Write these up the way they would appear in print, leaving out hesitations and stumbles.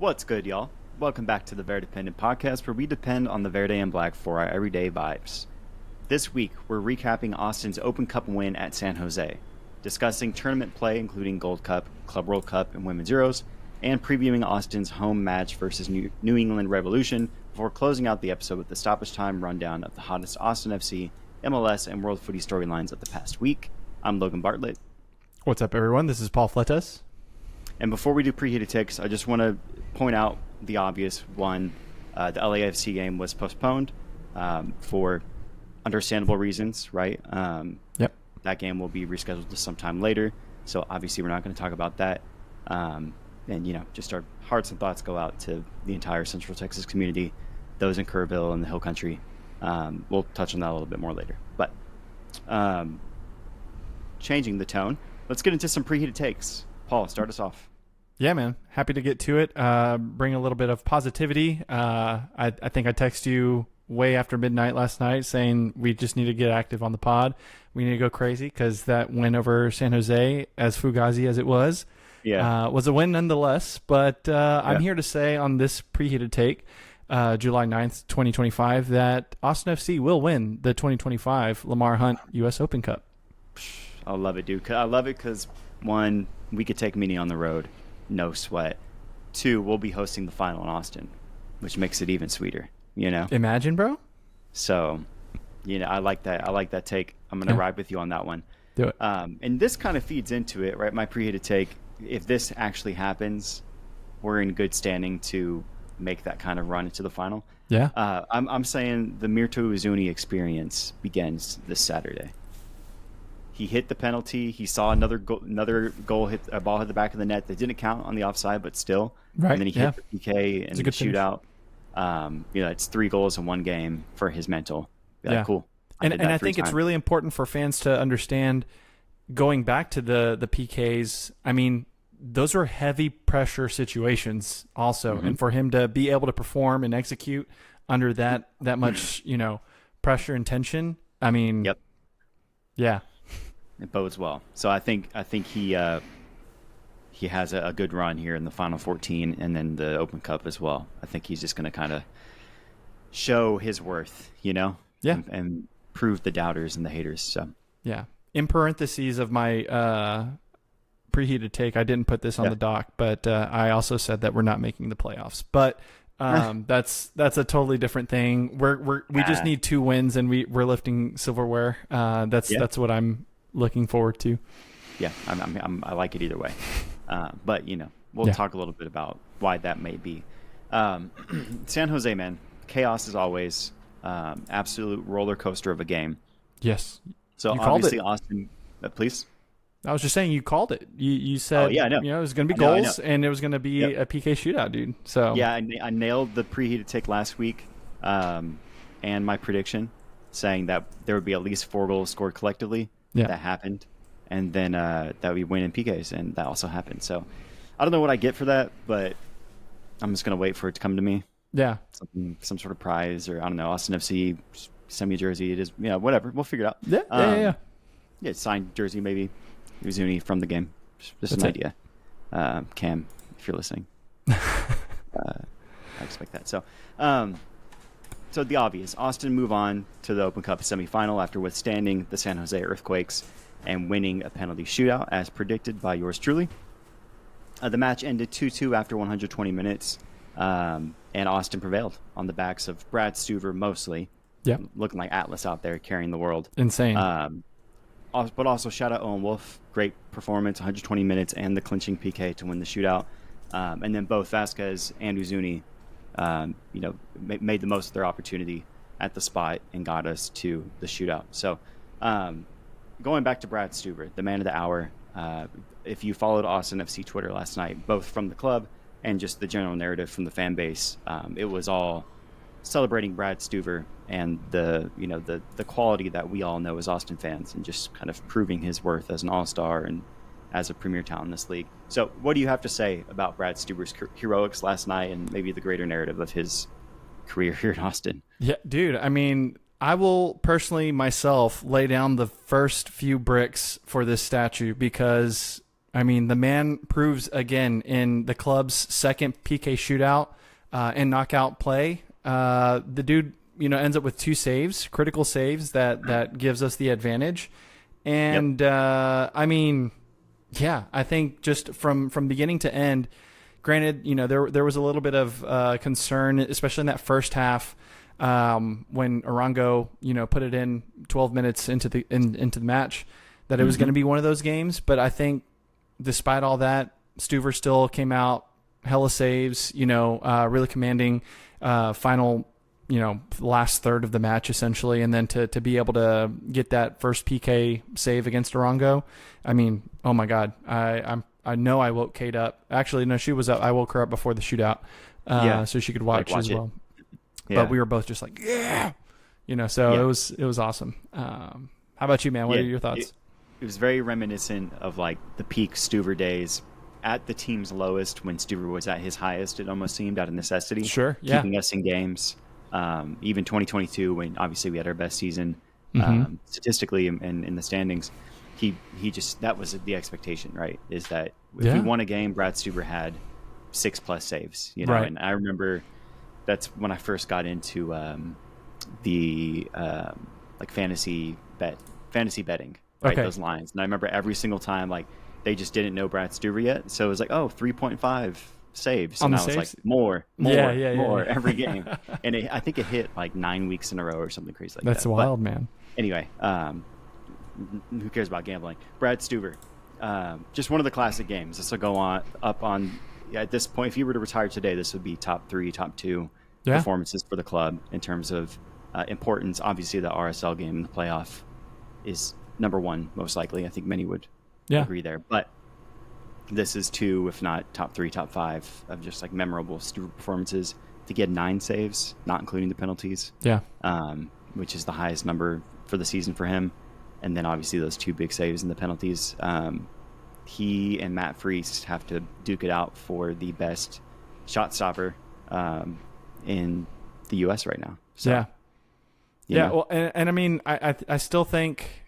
What's good, y'all? Welcome back to the Verdependent podcast, where we depend on the Verde and Black for our everyday vibes. This week, we're recapping Austin's Open Cup win at San Jose, discussing tournament play including Gold Cup, Club World Cup, and Women's Euros, and previewing Austin's home match versus New England Revolution before closing out the episode with the stoppage time rundown of the hottest Austin FC, MLS, and World Footy storylines of the past week. I'm Logan Bartlett. What's up, everyone? This is Paul Fletes. And before we do preheated takes, I just want to point out the obvious one. The LAFC game was postponed for understandable reasons, right? Yep. That game will be rescheduled to sometime later. So obviously we're not going to talk about that. And, just our hearts and thoughts go out to the entire Central Texas community, those in Kerrville and the Hill Country. We'll touch on that a little bit more later. But changing the tone, let's get into some preheated takes. Paul, start us off. Yeah, man. Happy to get to it. Bring a little bit of positivity. I think I texted you way after midnight last night saying we just need to get active on the pod. We need to go crazy because that win over San Jose, as fugazi as it was a win nonetheless. But I'm here to say on this preheated take, July 9th, 2025, that Austin FC will win the 2025 Lamar Hunt U.S. Open Cup. I love it, dude. I love it because, one, we could take Mini on the road. No sweat. 2, we'll be hosting the final in Austin, which makes it even sweeter, Imagine, bro. So, I like that. I like that take. I'm going to ride with you on that one. Do it. And this kind of feeds into it, right? My preheated take. If this actually happens, we're in good standing to make that kind of run into the final. Yeah. I'm saying the Mirto Uzuni experience begins this Saturday. He hit the penalty. He saw another goal hit a ball hit the back of the net that didn't count on the offside, but still. Right. And then he hit the PK and the shootout. It's 3 goals in one game for his mental. Cool. And I think it's really important for fans to understand. Going back to the PKs, I mean, those are heavy pressure situations also, and for him to be able to perform and execute under that much pressure and tension. I mean, yep. Yeah. It bodes well. So I think he has a good run here in the Final 14 and then the Open Cup as well. I think he's just going to kind of show his worth, and prove the doubters and the haters. So yeah. In parentheses of my preheated take, I didn't put this on the doc, but I also said that we're not making the playoffs. But that's a totally different thing. We just need 2 wins, and we're lifting silverware. That's what I'm looking forward to. Yeah, I like it either way. But we'll talk a little bit about why that may be. San Jose, man, chaos as always. Absolute roller coaster of a game. Yes. So obviously Austin, please. I was just saying you called it. You said it was going to be goals and it was going to be a PK shootout, dude. So yeah, I nailed the preheated take last week, and my prediction saying that there would be at least 4 goals scored collectively. Yeah. That happened, and then that we win in PKs, and that also happened. So I don't know what I get for that, but I'm just gonna wait for it to come to me. Yeah, some sort of prize, or I don't know, Austin FC send me a jersey. It is, whatever. We'll figure it out. Yeah. Signed jersey maybe. Uzuni from the game. Just an idea. Cam, if you're listening, I expect that. So the obvious, Austin move on to the Open Cup semifinal after withstanding the San Jose Earthquakes and winning a penalty shootout as predicted by yours truly. The match ended 2-2 after 120 minutes, and Austin prevailed on the backs of Brad Stuver mostly. Yeah, looking like Atlas out there carrying the world. Insane. But also shout out Owen Wolf, great performance, 120 minutes and the clinching PK to win the shootout. And then both Vasquez and Uzuni made the most of their opportunity at the spot and got us to the shootout. So going back to Brad Stuber, the man of the hour, if you followed Austin FC Twitter last night, both from the club and just the general narrative from the fan base, it was all celebrating Brad Stuber and the quality that we all know as Austin fans, and just kind of proving his worth as an all-star and as a premier talent in this league. So what do you have to say about Brad Stuber's heroics last night and maybe the greater narrative of his career here in Austin? Yeah, dude, I mean, I will personally myself lay down the first few bricks for this statue because I mean, the man proves again in the club's second PK shootout and knockout play. The dude, ends up with 2 saves, critical saves that gives us the advantage. And I mean, yeah, I think just from beginning to end, granted, there was a little bit of concern, especially in that first half when Arango, put it in 12 minutes into the match, that it was going to be one of those games. But I think despite all that, Stuver still came out hella saves, really commanding final, last third of the match essentially, and then to be able to get that first PK save against Arango. I mean, oh my God, I know I woke Kate up. Actually, no, she was up. I woke her up before the shootout, so she could watch as well. Yeah. But we were both just like, yeah, so it was awesome. How about you, man? What are your thoughts? It was very reminiscent of like the peak Stuver days at the team's lowest when Stuver was at his highest. It almost seemed out of necessity. Sure, yeah. Keeping us in games. Even 2022, when obviously we had our best season statistically and in the standings, he just, that was the expectation, right? Is that if we won a game, Brad Stuber had 6+ saves, right. And I remember that's when I first got into the like fantasy betting, right? Those lines, and I remember every single time like they just didn't know Brad Stuber yet, so it was like 3.5 saves, and I was like more every game, and I think it hit like 9 weeks in a row or something crazy like that. That's wild, man. Anyway, who cares about gambling? Brad Stuber, just one of the classic games. This will go up on at this point. If you were to retire today, this would be top 3, top 2 performances for the club in terms of importance. Obviously, the RSL game in the playoff is number 1, most likely. I think many would agree there, but this is 2, if not top 3, top 5 of just like memorable Stuber performances. To get 9 saves, not including the penalties, which is the highest number for the season for him. And then obviously those 2 big saves and the penalties. He and Matt Freese have to duke it out for the best shot stopper in the U.S. right now. So, well, and I mean, I still think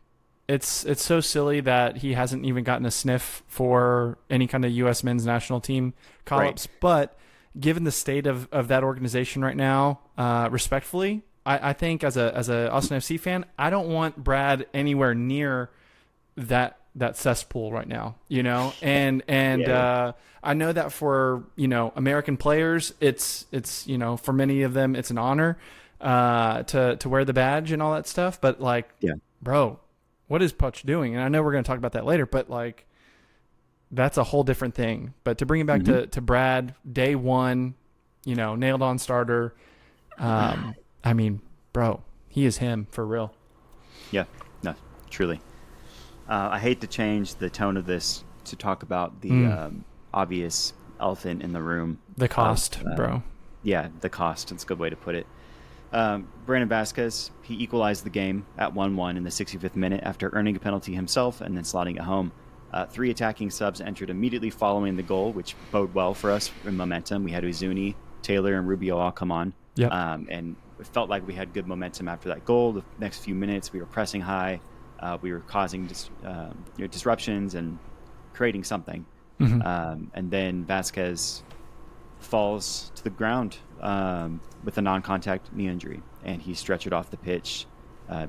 it's so silly that he hasn't even gotten a sniff for any kind of U.S. men's national team call-ups. Right. But given the state of that organization right now, respectfully, I think as a Austin FC fan, I don't want Brad anywhere near that cesspool right now, and I know that for, American players, it's, for many of them, it's an honor, to wear the badge and all that stuff. But like, bro, what is Puch doing? And I know we're going to talk about that later, but like, that's a whole different thing. But to bring it back to Brad, day 1, nailed on starter. I mean, bro, he is him for real. Yeah, no, truly. I hate to change the tone of this to talk about the obvious elephant in the room. The cost, bro. Yeah, the cost. That's a good way to put it. Brandon Vasquez, he equalized the game at 1-1 in the 65th minute after earning a penalty himself and then slotting it home. 3 attacking subs entered immediately following the goal, which bode well for us in momentum. We had Uzuni, Taylor, and Rubio all come on. Yep. And it felt like we had good momentum after that goal. The next few minutes, we were pressing high. We were causing disruptions and creating something. And then Vasquez falls to the ground with a non-contact knee injury, and he's stretchered off the pitch 4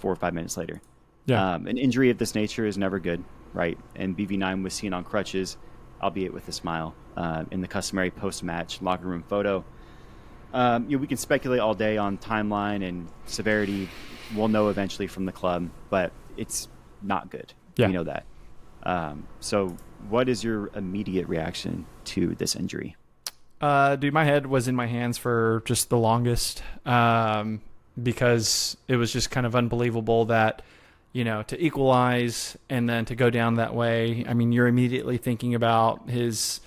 or 5 minutes later. An injury of this nature is never good, right? And BV9 was seen on crutches, albeit with a smile, in the customary post-match locker room photo. We can speculate all day on timeline and severity. We'll know eventually from the club, but it's not good. We know that. So what is your immediate reaction to this injury? Dude, my head was in my hands for just the longest, because it was just kind of unbelievable that, to equalize and then to go down that way. I mean, you're immediately thinking about his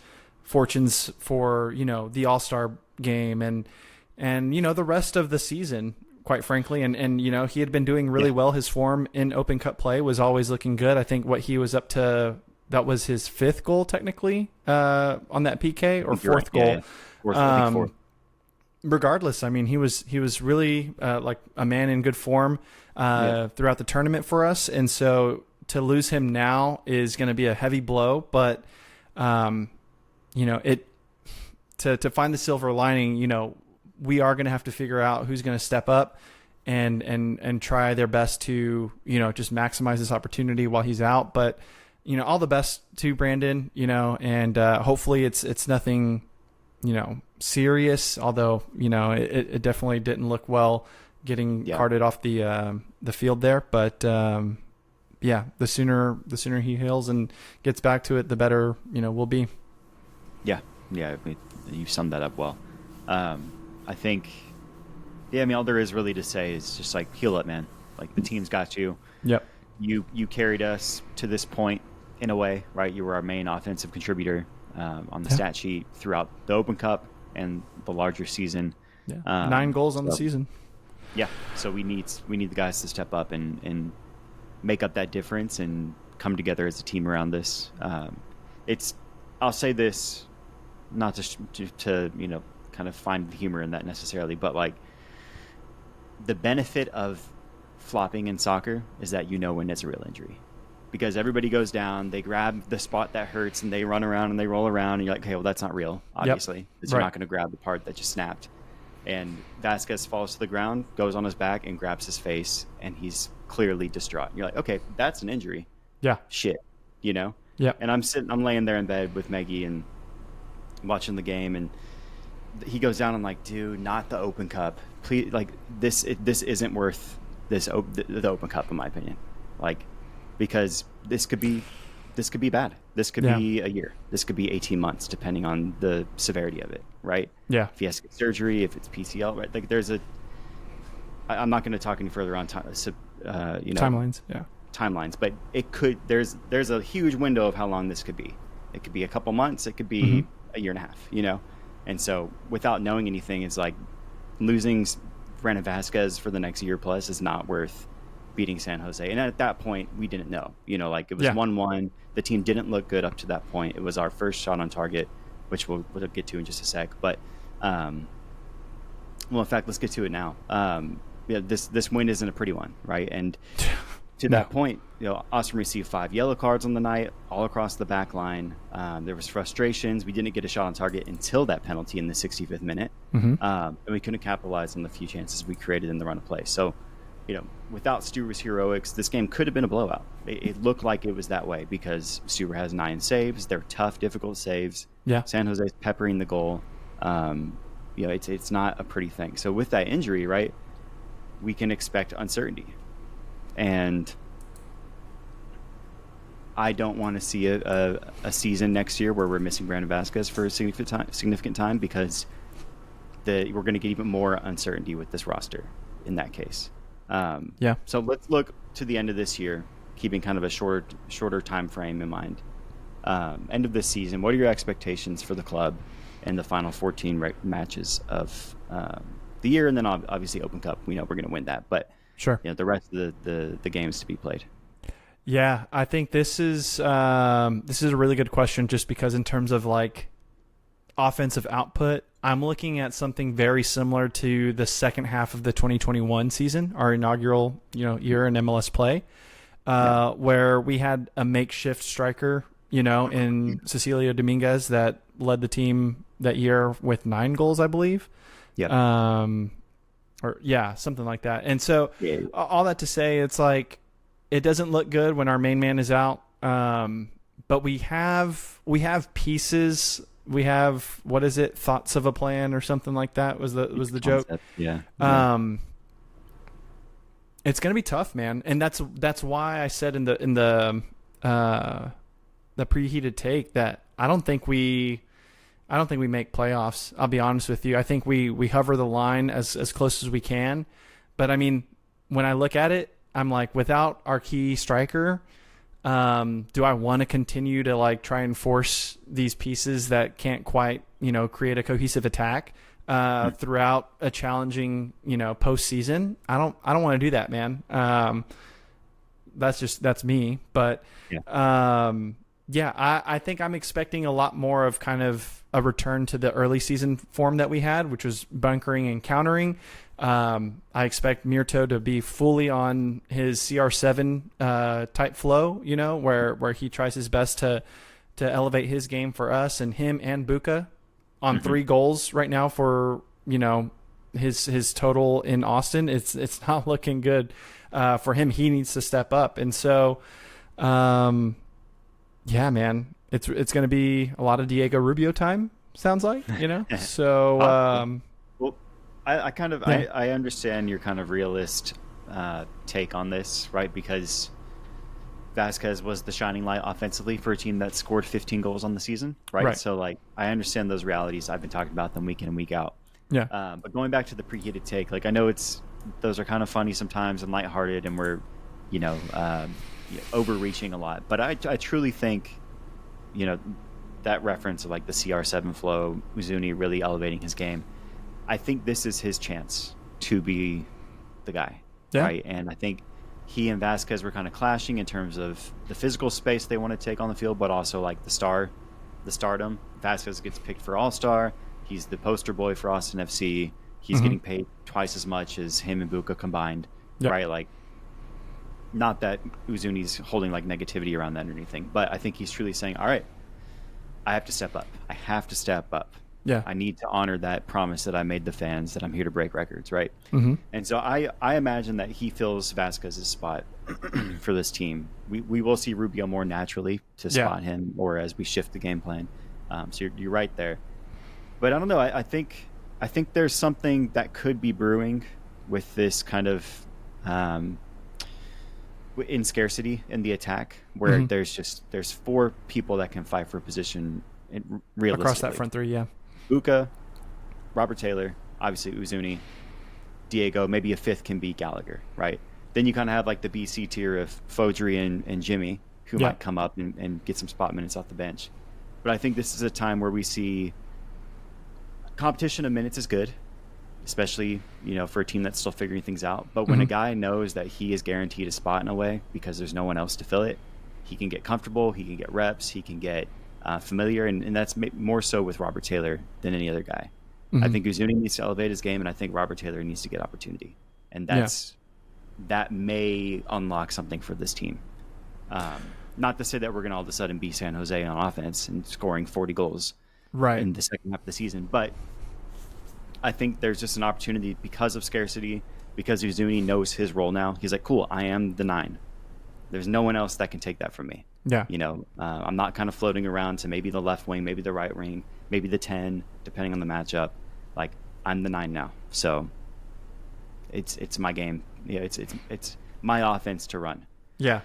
fortunes for, the All-Star game and the rest of the season, quite frankly. And he had been doing really well. His form in Open Cup play was always looking good. I think what he was up to, that was his 5th goal technically on that PK, or 4th goal. Fourth. Regardless, I mean, he was really like a man in good form throughout the tournament for us. And so to lose him now is going to be a heavy blow, but to find the silver lining, we are going to have to figure out who's going to step up and try their best to, just maximize this opportunity while he's out. But, all the best to Brandon, and hopefully it's nothing, serious, although, it definitely didn't look well getting carted off the field there. But, the sooner he heals and gets back to it, the better, we'll be. Yeah. Yeah. You summed that up well. I think, all there is really to say is just like, heal up, man. Like, the team's got you. Yep. You carried us to this point in a way, right? You were our main offensive contributor on the stat sheet throughout the Open Cup and the larger season. Yeah. 9 goals on the season. Yeah. So we need the guys to step up and make up that difference and come together as a team around this. I'll say this, not to kind of find the humor in that necessarily, but like, the benefit of flopping in soccer is that when it's a real injury, because everybody goes down, they grab the spot that hurts and they run around and they roll around, and you're like, okay, well, that's not real, obviously, because you're not going to grab the part that just snapped. And Vasquez falls to the ground, goes on his back and grabs his face, and he's clearly distraught. You're like, okay, that's an injury. Yeah. Shit, Yeah. And I'm laying there in bed with Maggie and watching the game, and he goes down. I'm like, dude, not the Open Cup, please. Like, this isn't worth the Open Cup, in my opinion. Like, because this could be bad. This could be a year. This could be 18 months, depending on the severity of it, right? Yeah. If he has to get surgery, if it's PCL, right? Like, I'm not going to talk any further on timelines. Yeah. Timelines, but it could. There's a huge window of how long this could be. It could be a couple months. It could be a year and a half. And so, without knowing anything, it's like losing Brandon Vasquez for the next year plus is not worth beating San Jose. And at that point, we didn't know. Like, it was 1-1. The team didn't look good up to that point. It was our first shot on target, which we'll get to in just a sec. But, in fact, let's get to it now. This win isn't a pretty one, right? And to that point, Austin received 5 yellow cards on the night, all across the back line. There was frustrations. We didn't get a shot on target until that penalty in the 65th minute. And we couldn't capitalize on the few chances we created in the run of play. So, without Stuber's heroics, this game could have been a blowout. It looked like it was that way because Stuber has 9 saves. They're tough, difficult saves. Yeah. San Jose's peppering the goal. It's not a pretty thing. So with that injury, right, we can expect uncertainty. And I don't want to see a season next year where we're missing Brandon Vasquez for a significant time because we're going to get even more uncertainty with this roster in that case. So let's look to the end of this year, keeping kind of a shorter time frame in mind. End of this season, what are your expectations for the club in the final 14 matches of the year? And then obviously Open Cup, we know we're going to win that, but sure, the rest of the games to be played. Yeah, I think this is a really good question, just because in terms of like offensive output, I'm looking at something very similar to the second half of the 2021 season, our inaugural year in MLS play, where we had a makeshift striker, in Cecilio Dominguez that led the team that year with 9 goals, I believe. Yeah. Something like that. And so all that to say, it's like, it doesn't look good when our main man is out. But we have pieces. We have, what is it? Thoughts of a plan or something like that was the joke. Yeah. It's going to be tough, man. And that's why I said in the preheated take that I don't think we make playoffs. I'll be honest with you. I think we hover the line as close as we can. But I mean, when I look at it, I'm like, without our key striker, do I want to continue to like try and force these pieces that can't quite, create a cohesive attack throughout a challenging, postseason? I don't want to do that, man. That's me. But I think I'm expecting a lot more of kind of a return to the early season form that we had, which was bunkering and countering. I expect Mirto to be fully on his CR7 type flow, where he tries his best to elevate his game for us, and him and Buka on 3 goals right now for, his total in Austin. It's not looking good for him. He needs to step up. And so, yeah, man, it's going to be a lot of Diego Rubio time, sounds like, So, well, I understand your kind of realist take on this, right? Because Vasquez was the shining light offensively for a team that scored 15 goals on the season, right? So, like, I understand those realities. I've been talking about them week in and week out. Yeah. But going back to the preheated take, like, I know those are kind of funny sometimes and lighthearted, and we're, overreaching a lot. But I truly think, that reference of like the CR7 flow, Uzuni really elevating his game. I think this is his chance to be the guy, right? And I think he and Vasquez were kind of clashing in terms of the physical space they want to take on the field, but also like the stardom. Vasquez gets picked for All-Star. He's the poster boy for Austin FC. He's getting paid twice as much as him and Buka combined, right? Like, not that Uzuni's holding like negativity around that or anything, but I think he's truly saying, all right, I have to step up. I have to step up. Yeah. I need to honor that promise that I made the fans that I'm here to break records, right? And so I imagine that he fills Vasquez's spot for this team. We will see Rubio more naturally to spot him, or as we shift the game plan. So you're right there. But I don't know. I think there's something that could be brewing with this kind of in scarcity in the attack, where there's 4 people that can fight for a position realistically across that front 3. Yeah. Buka, Robert Taylor, obviously Uzuni, Diego, maybe a 5th can be Gallagher, right? Then you kind of have like the BC tier of Fodry and Jimmy, who might come up and get some spot minutes off the bench. But I think this is a time where we see competition of minutes is good, especially, for a team that's still figuring things out. But when a guy knows that he is guaranteed a spot in a way because there's no one else to fill it, he can get comfortable, he can get reps, he can get familiar, and that's more so with Robert Taylor than any other guy. I think Uzuni needs to elevate his game, and I think Robert Taylor needs to get opportunity. And that may unlock something for this team. Not to say that we're going to all of a sudden be San Jose on offense and scoring 40 goals in the second half of the season, but I think there's just an opportunity because of scarcity, because Uzuni knows his role now. He's like, cool, I am the 9. There's no one else that can take that from me. Yeah. I'm not kind of floating around to maybe the left wing, maybe the right wing, maybe the 10, depending on the matchup. Like, I'm the 9 now. So it's my game. It's my offense to run. Yeah.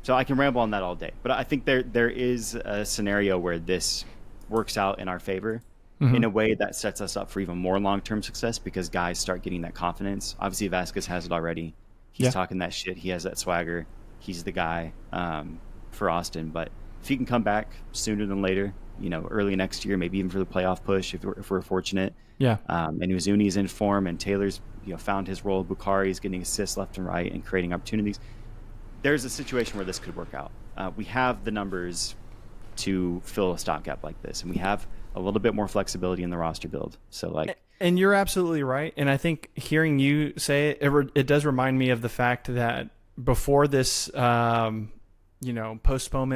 So I can ramble on that all day. But I think there is a scenario where this works out in our favor in a way that sets us up for even more long-term success, because guys start getting that confidence. Obviously, Vasquez has it already. He's talking that shit. He has that swagger. He's the guy for Austin. But if he can come back sooner than later, early next year, maybe even for the playoff push, if we're fortunate. Yeah. And Uzuni's in form, and Taylor's found his role. Bukhari's getting assists left and right and creating opportunities. There's a situation where this could work out. We have the numbers to fill a stopgap like this, and we have a little bit more flexibility in the roster build. So, like, and you're absolutely right. And I think hearing you say it does remind me of the fact that before this, postponement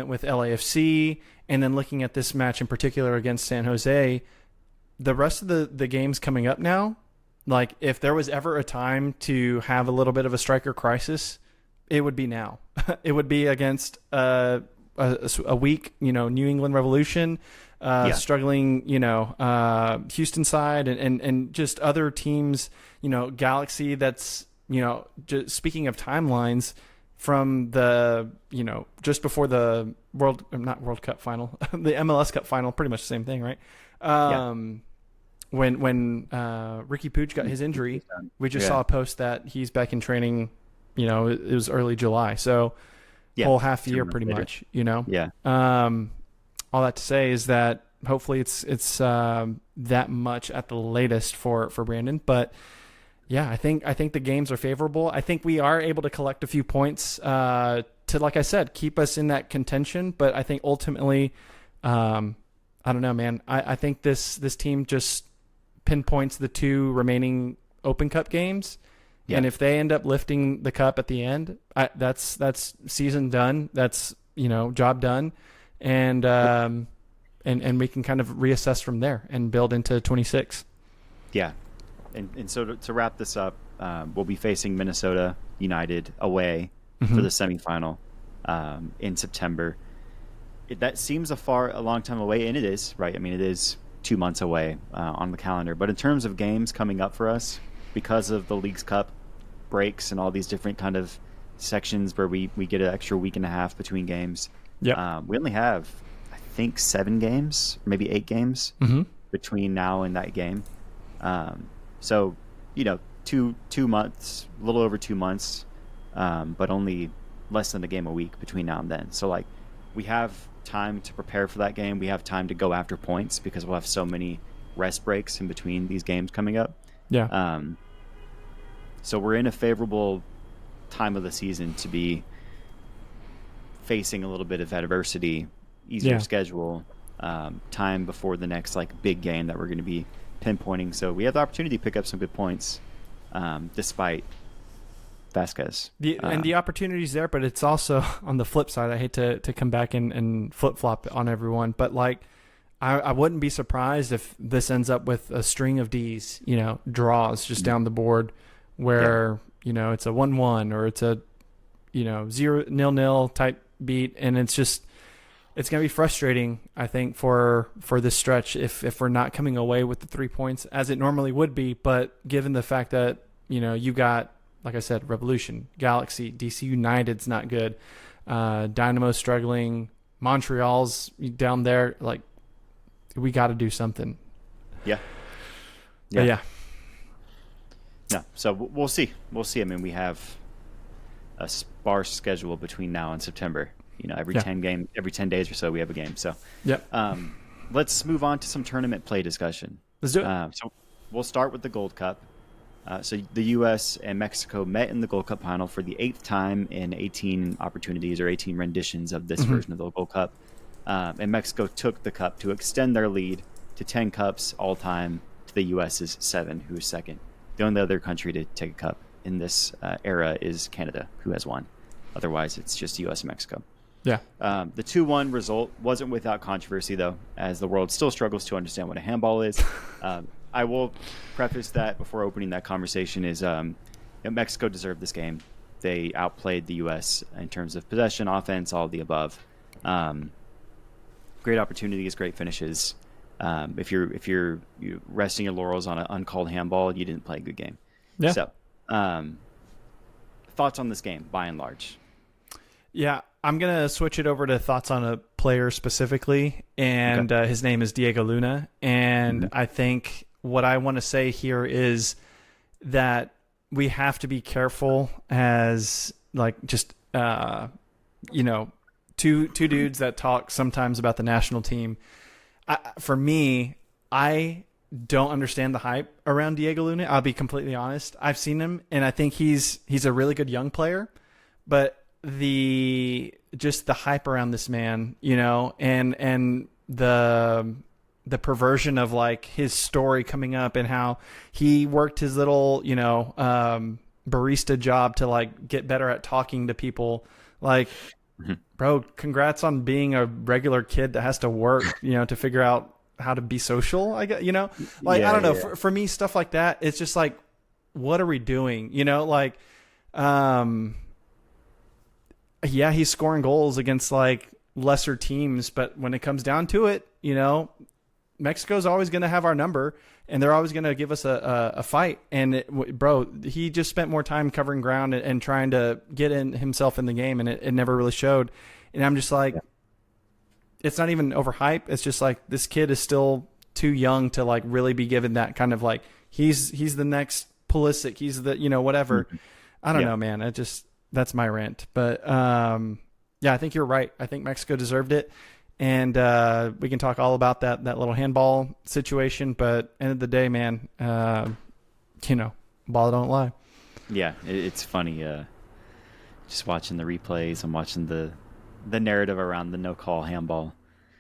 with LAFC, and then looking at this match in particular against San Jose, the rest of the games coming up now, like, if there was ever a time to have a little bit of a striker crisis, it would be now. It would be against a weak, New England Revolution, struggling, Houston side, and just other teams, Galaxy. That's, just speaking of timelines from the, just before the not World Cup final, the MLS Cup final, pretty much the same thing, right? When Ricky Pooch got his injury, we just saw a post that he's back in training. It was early July, so whole half year pretty much. All that to say is that hopefully it's that much at the latest for Brandon. But yeah, I think the games are favorable. I think we are able to collect a few points to, like I said, keep us in that contention. But I think ultimately, I I don't know, man. I think this team just pinpoints the 2 remaining Open Cup games. Yeah. And if they end up lifting the cup at the end, that's season done. That's, job done. And we can kind of reassess from there and build into 26. Yeah. And so to wrap this up, we'll be facing Minnesota United away for the semifinal in September. That seems a long time away, and it is, right? I mean, it is 2 months away on the calendar. But in terms of games coming up for us, because of the Leagues Cup breaks and all these different kind of sections where we get an extra week and a half between games, we only have, I think, 7 games, maybe 8 games between now and that game. So, 2 months, a little over 2 months, but only less than a game a week between now and then. So, we have time to prepare for that game. We have time to go after points because we'll have so many rest breaks in between these games coming up. Yeah. So we're in a favorable time of the season to be facing a little bit of adversity, easier schedule, time before the next big game that we're going to be pinpointing. So we have the opportunity to pick up some good points, despite Vasquez. And the opportunity's there, but it's also on the flip side. I hate to come back and flip flop on everyone, but I wouldn't be surprised if this ends up with a string of D's, draws just down the board, where it's a 1-1 or it's a 0-0 type beat, and it's gonna be frustrating, I think, for this stretch if we're not coming away with the 3 points as it normally would be. But given the fact that you got, like I said, Revolution, Galaxy, DC United's not good, Dynamo's struggling, Montreal's down there, we got to do something. Yeah. But yeah. No, so we'll see. We'll see. I mean, we have a sparse schedule between now and September. Every 10 days or so we have a game. So let's move on to some tournament play discussion. Let's do it. So we'll start with the Gold Cup. So the U.S. and Mexico met in the Gold Cup final for the 8th time in 18 opportunities or 18 renditions of this version of the Gold Cup. And Mexico took the cup to extend their lead to 10 cups all time to the U.S.'s 7, who is second. The only other country to take a cup in this era is Canada, who has 1. Otherwise, it's just U.S. and Mexico. Yeah. The 2-1 result wasn't without controversy, though, as the world still struggles to understand what a handball is. I will preface that before opening that conversation is Mexico deserved this game. They outplayed the U.S. in terms of possession, offense, all of the above. Great opportunities, great finishes. If you're resting your laurels on an uncalled handball, you didn't play a good game. Yeah. So, thoughts on this game, by and large? Yeah, I'm gonna switch it over to thoughts on a player specifically, and his name is Diego Luna. And I think what I want to say here is that we have to be careful as two dudes that talk sometimes about the national team. For me, I don't understand the hype around Diego Luna. I'll be completely honest. I've seen him, and I think he's a really good young player, but the hype around this man, and the perversion of his story coming up and how he worked his little, barista job to get better at talking to people. Bro, congrats on being a regular kid that has to work, to figure out how to be social. I guess, I don't know. For me, stuff like that, it's just what are we doing? Yeah, he's scoring goals against lesser teams, but when it comes down to it, Mexico's always going to have our number, and they're always going to give us a fight. And he just spent more time covering ground and trying to get himself in the game, and it never really showed. And I'm just it's not even overhype. It's just this kid is still too young to really be given that kind of he's the next Pulisic. He's the whatever. I don't know, man. That's my rant. But yeah, I think you're right. I think Mexico deserved it. And we can talk all about that little handball situation. But end of the day, man, ball don't lie. Yeah, it's funny. Just watching the replays and watching the narrative around the no-call handball.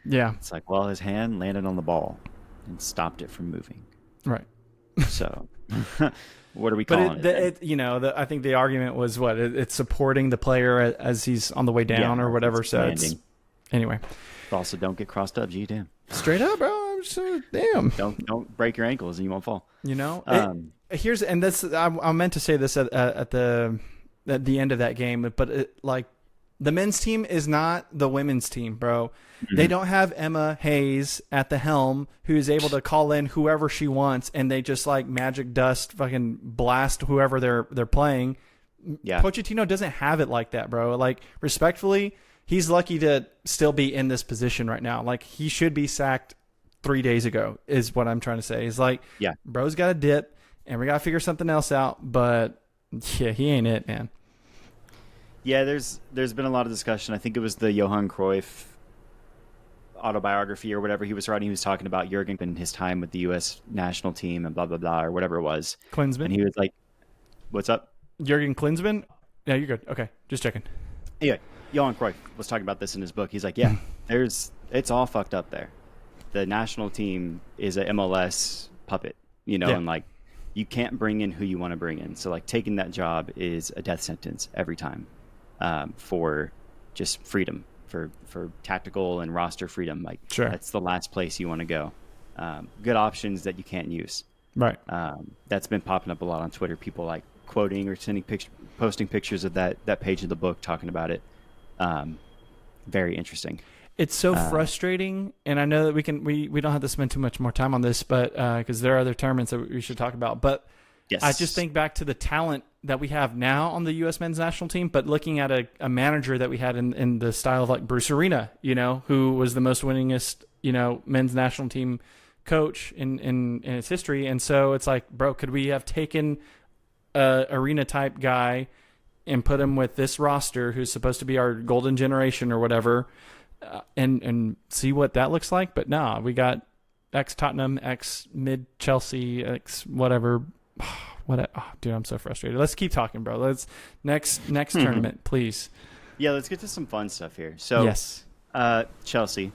Yeah. It's like, well, his hand landed on the ball and stopped it from moving. Right. So, what are we But calling it? I think the argument was it's supporting the player as he's on the way down or whatever. So landing. Anyway. Also, don't get crossed up. Gee, damn. Straight up, bro. I'm so damn. Don't break your ankles and you won't fall. You know. I meant to say this at the end of that game, but the men's team is not the women's team, bro. Mm-hmm. They don't have Emma Hayes at the helm who is able to call in whoever she wants, and they just like magic dust fucking blast whoever they're playing. Yeah. Pochettino doesn't have it like that, bro. Like, respectfully, he's lucky to still be in this position right now. Like, he should be sacked 3 days ago is what I'm trying to say. He's like, yeah, bro's got a dip, and we got to figure something else out. But, yeah, he ain't it, man. Yeah, there's been a lot of discussion. I think it was the Johan Cruyff autobiography or whatever he was writing. He was talking about Jurgen and his time with the U.S. national team and blah, blah, blah, or whatever it was. Klinsmann? And he was like, what's up? Jurgen Klinsmann? Yeah, you're good. Okay, just checking. Yeah, Johan Cruyff was talking about this in his book. He's like, yeah, it's all fucked up there. The national team is a MLS puppet, and like you can't bring in who you want to bring in. So like taking that job is a death sentence every time for just freedom, for tactical and roster freedom. Like sure. That's the last place you want to go. Good options that you can't use. Right. That's been popping up a lot on Twitter. People like quoting or posting pictures of that page of the book talking about it. Very interesting. It's so frustrating, and I know that we don't have to spend too much more time on this, but because there are other tournaments that we should talk about. But yes. I just think back to the talent that we have now on the U.S. men's national team, but looking at a manager that we had in the style of like Bruce Arena, who was the most winningest, men's national team coach in its history. And so it's like, bro, could we have taken a Arena type guy and put him with this roster who's supposed to be our golden generation or whatever, and see what that looks like? But nah, we got ex Tottenham, ex mid Chelsea, ex whatever. Dude, I'm so frustrated. Let's keep talking, bro. Let's next tournament, please. Yeah, let's get to some fun stuff here. So yes, Chelsea,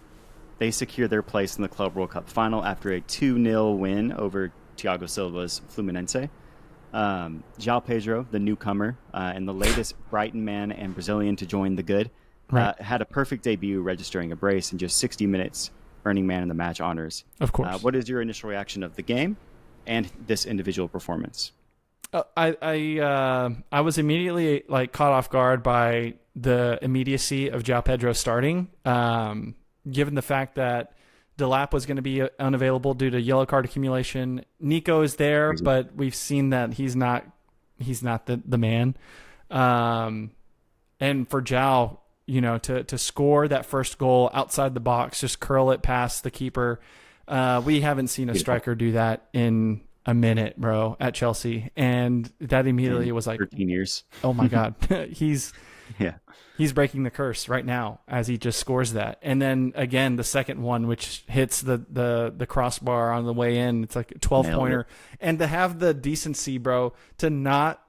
they secure their place in the Club World Cup final after a 2-0 win over Thiago Silva's Fluminense. João Pedro, the newcomer, and the latest Brighton man and Brazilian to join the good, had a perfect debut, registering a brace in just 60 minutes, earning man in the match honors. Of course. What is your initial reaction of the game and this individual performance? I was immediately like caught off guard by the immediacy of João Pedro starting, given the fact that Delap was going to be unavailable due to yellow card accumulation. Nico is there, crazy. But we've seen that he's not the man. And for João, to score that first goal outside the box, just curl it past the keeper. We haven't seen a striker do that in a minute, bro, at Chelsea. And that immediately was like 13 years. Oh my God. He's breaking the curse right now as he just scores that. And then again, the second one, which hits the crossbar on the way in, it's like a 12-pointer. And to have the decency, bro, to not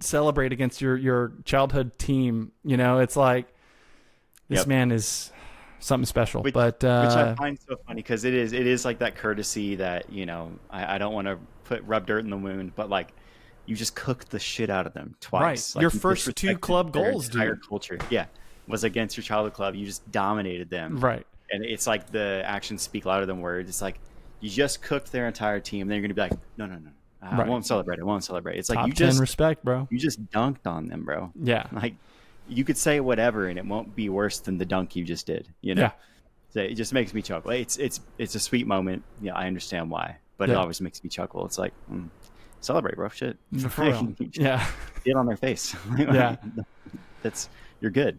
celebrate against your childhood team, it's like this man is something special. Which I find so funny because it is like that courtesy that, I don't want to rub dirt in the wound, but like, you just cooked the shit out of them twice. Right. Like, your first 2 club goals, dude. Culture. Yeah. Was against your childhood club. You just dominated them. Right. And it's like the actions speak louder than words. It's like you just cooked their entire team. And then you're going to be like, no. I won't celebrate. It's like Top you just 10 respect, bro. You just dunked on them, bro. Yeah. Like you could say whatever and it won't be worse than the dunk you just did. Yeah. So it just makes me chuckle. It's a sweet moment. Yeah, I understand why. But it always makes me chuckle. It's like celebrate, bro. Shit. For real. Yeah. Get on their face. Yeah. You're good.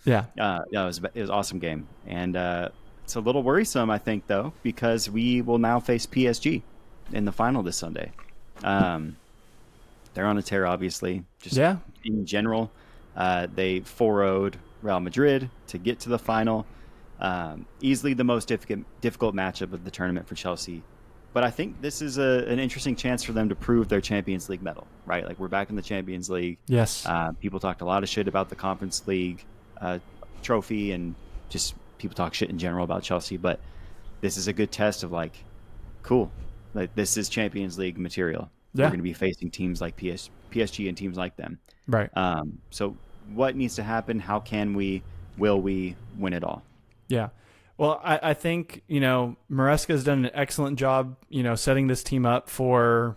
Yeah. It was an awesome game. And it's a little worrisome, I think, though, because we will now face PSG in the final this Sunday. They're on a tear, obviously. Just in general. They 4-0'd Real Madrid to get to the final. Easily the most difficult matchup of the tournament for Chelsea. But I think this is an interesting chance for them to prove their Champions League medal, right? Like, we're back in the Champions League. Yes. People talked a lot of shit about the Conference League trophy and just people talk shit in general about Chelsea, but this is a good test of like, cool, like this is Champions League material. We're Yeah. going to be facing teams like PSG and teams like them. Right. So what needs to happen? How can we? Will we win it all? Yeah. Well, I think, Maresca's done an excellent job, setting this team up for,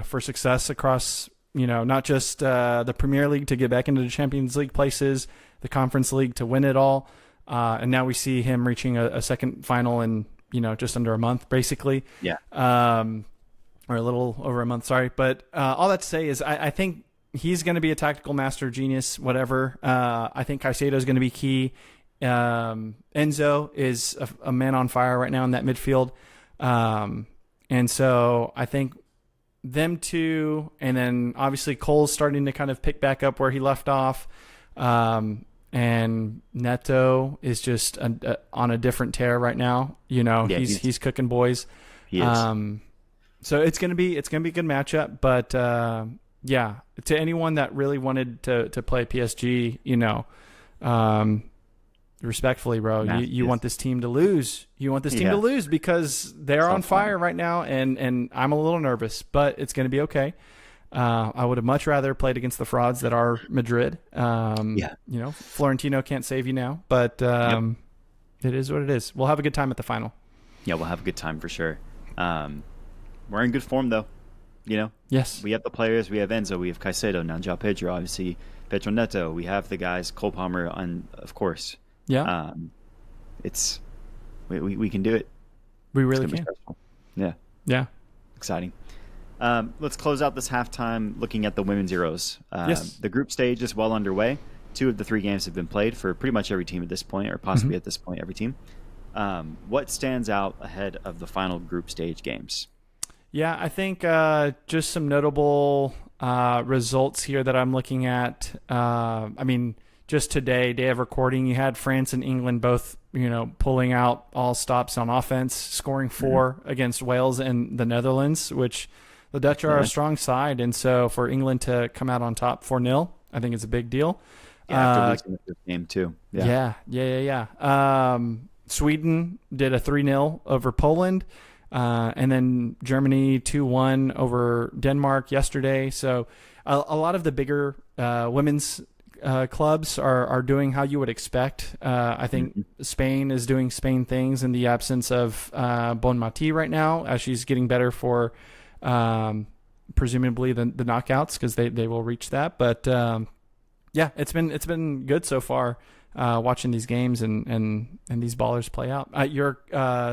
for success across, not just the Premier League to get back into the Champions League places, the Conference League to win it all. And now we see him reaching a second final in, just under a month, basically. Yeah. Or a little over a month, sorry. But all that to say is I think he's going to be a tactical master genius, whatever. I think Caicedo is going to be key. Enzo is a man on fire right now in that midfield. And so I think them two, and then obviously Cole's starting to kind of pick back up where he left off. And Neto is just on a different tear right now. He's cooking boys. He is. So it's gonna be a good matchup. But to anyone that really wanted to play PSG, respectfully, bro, you want this team to lose. You want this team to lose because they're on fire right now, and I'm a little nervous, but it's going to be okay. I would have much rather played against the frauds that are Madrid. Florentino can't save you now, but it is what it is. We'll have a good time at the final. Yeah, we'll have a good time for sure. We're in good form, though. Yes. We have the players. We have Enzo. We have Caicedo. Now João Pedro. Obviously, Pedro Neto. We have the guys. Cole Palmer, of course. Yeah. We can do it. We really can. Yeah. Yeah. Exciting. Let's close out this halftime looking at the Women's Euros. Yes. The group stage is well underway. 2 of the 3 games have been played for pretty much every team at this point, or possibly at this point, every team. What stands out ahead of the final group stage games? Yeah, I think just some notable results here that I'm looking at. Just today, day of recording, you had France and England both, pulling out all stops on offense, scoring 4 against Wales and the Netherlands, which the Dutch are a strong side. And so for England to come out on top 4-0, I think it's a big deal. After losing the first game, too. Yeah. Sweden did a 3-0 over Poland. And then Germany 2-1 over Denmark yesterday. So a lot of the bigger women's clubs are doing how you would expect. I think Spain is doing Spain things in the absence of Bonmati right now, as she's getting better for presumably the knockouts, because they will reach that. But it's been good so far. Watching these games and these ballers play out. Your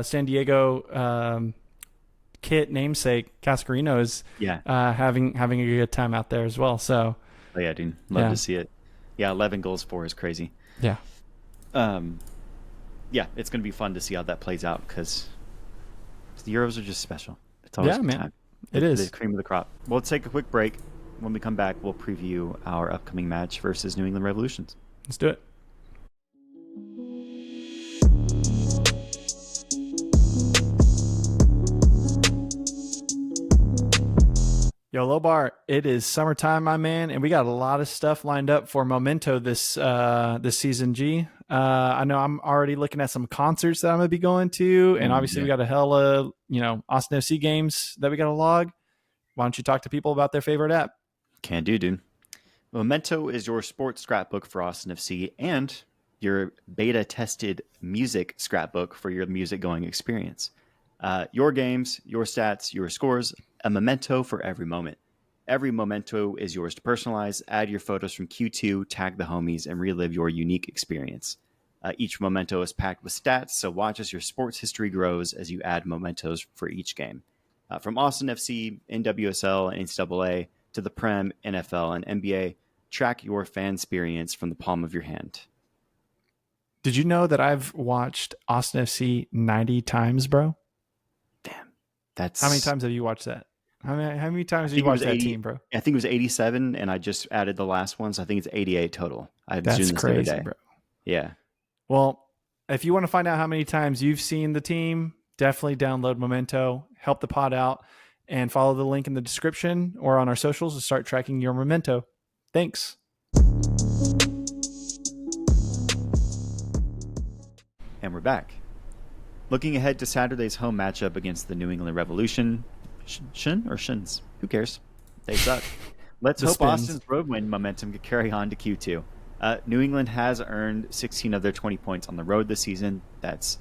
San Diego Kit namesake Cascarino is having a good time out there as well. So dude, love to see it. 11 goals for is crazy. Yeah. It's going to be fun to see how that plays out, because the Euros are just special. It's always a good time. It is the cream of the crop. Well, let's take a quick break. When we come back, we'll preview our upcoming match versus New England Revolutions. Let's do it. Yo, Lobar, it is summertime, my man, and we got a lot of stuff lined up for Memento this season, G. I know I'm already looking at some concerts that I'm going to be going to, and obviously we got a hella, Austin FC games that we got to log. Why don't you talk to people about their favorite app? Can do, dude. Memento is your sports scrapbook for Austin FC and your beta-tested music scrapbook for your music-going experience. Your games, your stats, your scores, a memento for every moment. Every memento is yours to personalize. Add your photos from Q2, tag the homies, and relive your unique experience. Each memento is packed with stats, so watch as your sports history grows as you add mementos for each game. From Austin FC, NWSL, and NCAA to the Prem, NFL, and NBA, track your fan experience from the palm of your hand. Did you know that I've watched Austin FC 90 times, bro? Damn. That's... How many times have you watched that? How many times have you watched that team, bro? I think it was 87, and I just added the last one, so I think it's 88 total. That's crazy, bro. Yeah. Well, if you want to find out how many times you've seen the team, definitely download Memento, help the pod out, and follow the link in the description or on our socials to start tracking your Memento. Thanks. And we're back. Looking ahead to Saturday's home matchup against the New England Revolution. Shin or Shins? Who cares? They suck. Let's hope Spins. Austin's road win momentum could carry on to Q2. New England has earned 16 of their 20 points on the road this season. That's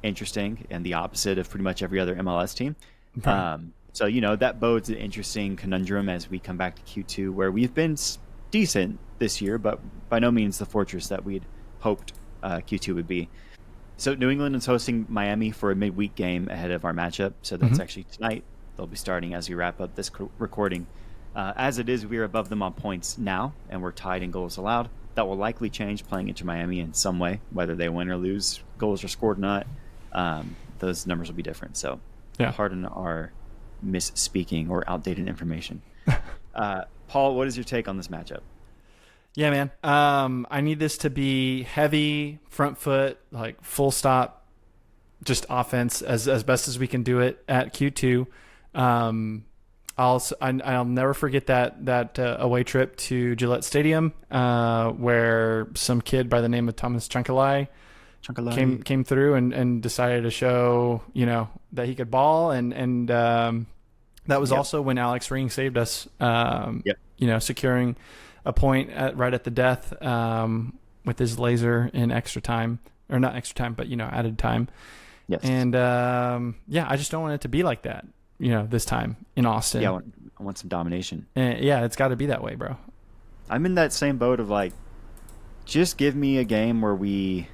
interesting and the opposite of pretty much every other MLS team. Right. So, that bodes an interesting conundrum as we come back to Q2, where we've been decent this year, but by no means the fortress that we'd hoped Q2 would be. So New England is hosting Miami for a midweek game ahead of our matchup. So that's actually tonight. They'll be starting as we wrap up this recording. As it is, we are above them on points now, and we're tied in goals allowed. That will likely change playing into Miami in some way, whether they win or lose, goals are scored or not. Those numbers will be different. So pardon our misspeaking or outdated information. Paul, what is your take on this matchup? Yeah, man. I need this to be heavy, front foot, like full stop, just offense as best as we can do it at Q2. I'll never forget that away trip to Gillette Stadium where some kid by the name of Thomas Chankalai came through and decided to show that he could ball and that was also when Alex Ring saved us. Securing a point right at the death with his laser in extra time, or not extra time, but added time. Yes. And I just don't want it to be like that. This time in Austin. Yeah, I want some domination. And it's got to be that way, bro. I'm in that same boat of just give me a game where we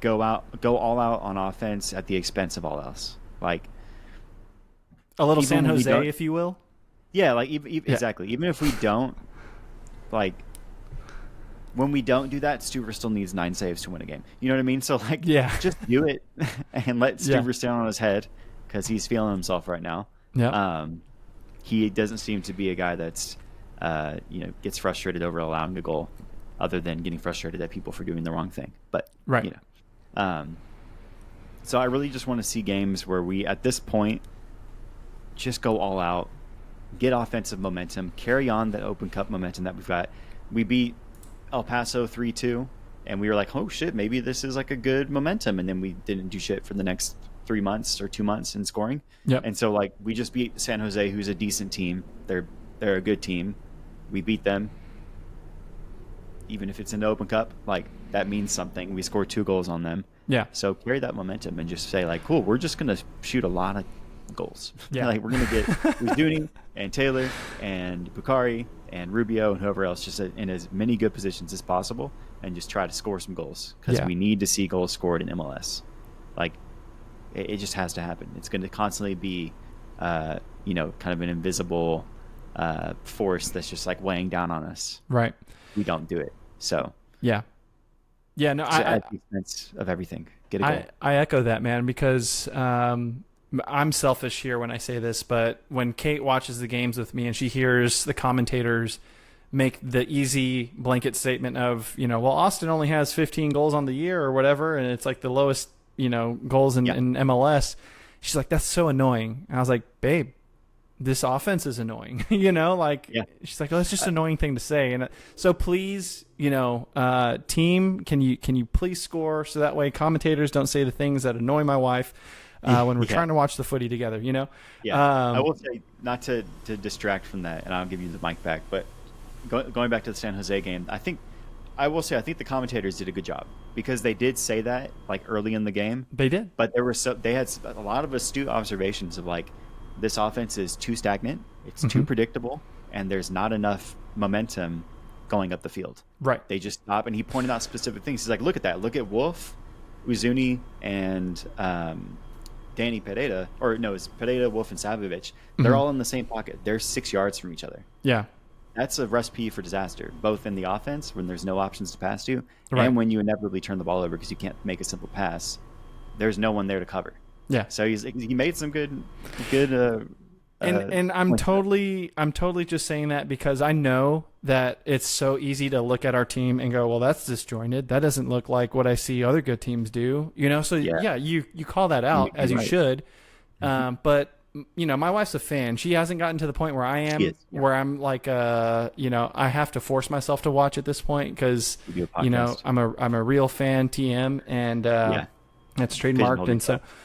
go all out on offense at the expense of all else. A little San Jose, if you will. Yeah, exactly. Even if we don't, when we don't do that, Stuver still needs 9 saves to win a game. You know what I mean? So just do it and let Stuver stand on his head because he's feeling himself right now. Yeah. He doesn't seem to be a guy that's gets frustrated over allowing a goal, other than getting frustrated at people for doing the wrong thing. But so I really just want to see games where we, at this point, just go all out, get offensive momentum, carry on that Open Cup momentum that we've got. We beat El Paso 3-2, and we were like, oh shit, maybe this is a good momentum, and then we didn't do shit for the next 3 months or 2 months in scoring. Yep. And so we just beat San Jose, who's a decent team. They're a good team. We beat them. Even if it's in the Open Cup, that means something. We scored 2 goals on them. Yeah. So carry that momentum and just say cool, we're just gonna shoot a lot of goals. Yeah. We're gonna get Uzduni and Taylor and Bukhari and Rubio and whoever else just in as many good positions as possible and just try to score some goals because we need to see goals scored in MLS. It just has to happen. It's going to constantly be, kind of an invisible force that's just weighing down on us. Right. We don't do it. So yeah. No, at the expense of everything. Get a goal. I echo that, man, because I'm selfish here when I say this, but when Kate watches the games with me and she hears the commentators make the easy blanket statement of, Austin only has 15 goals on the year or whatever, and it's the lowest, goals in MLS. She's like, that's so annoying. And I was like, babe, this offense is annoying. She's like, oh, it's just an annoying thing to say. And so please, team, can you please score so that way commentators don't say the things that annoy my wife when we're trying to watch the footy together, I will say, not to distract from that, and I'll give you the mic back, but going back to the San Jose game, I think the commentators did a good job because they did say that early in the game. They did, but they had a lot of astute observations of this offense is too stagnant, it's too predictable, and there's not enough momentum going up the field. Right. They just stop, and he pointed out specific things. He's like, look at that. Look at Wolf, Uzuni, and Danny Pereira, or no, it's Pereira, Wolf, and Savovic. They're all in the same pocket. They're 6 yards from each other. Yeah. That's a recipe for disaster, both in the offense when there's no options to pass to, and when you inevitably turn the ball over because you can't make a simple pass. There's no one there to cover. Yeah. So he made some good. And I'm totally just saying that because I know that it's so easy to look at our team and go, well, that's disjointed. That doesn't look like what I see other good teams do. So you call that out as you should. But my wife's a fan. She hasn't gotten to the point where I am, She is, yeah. where I'm like, I have to force myself to watch at this point because, We do a podcast. I'm a real fan, TM, and Yeah. it's trademarked, Pigeonholed and so. yourself.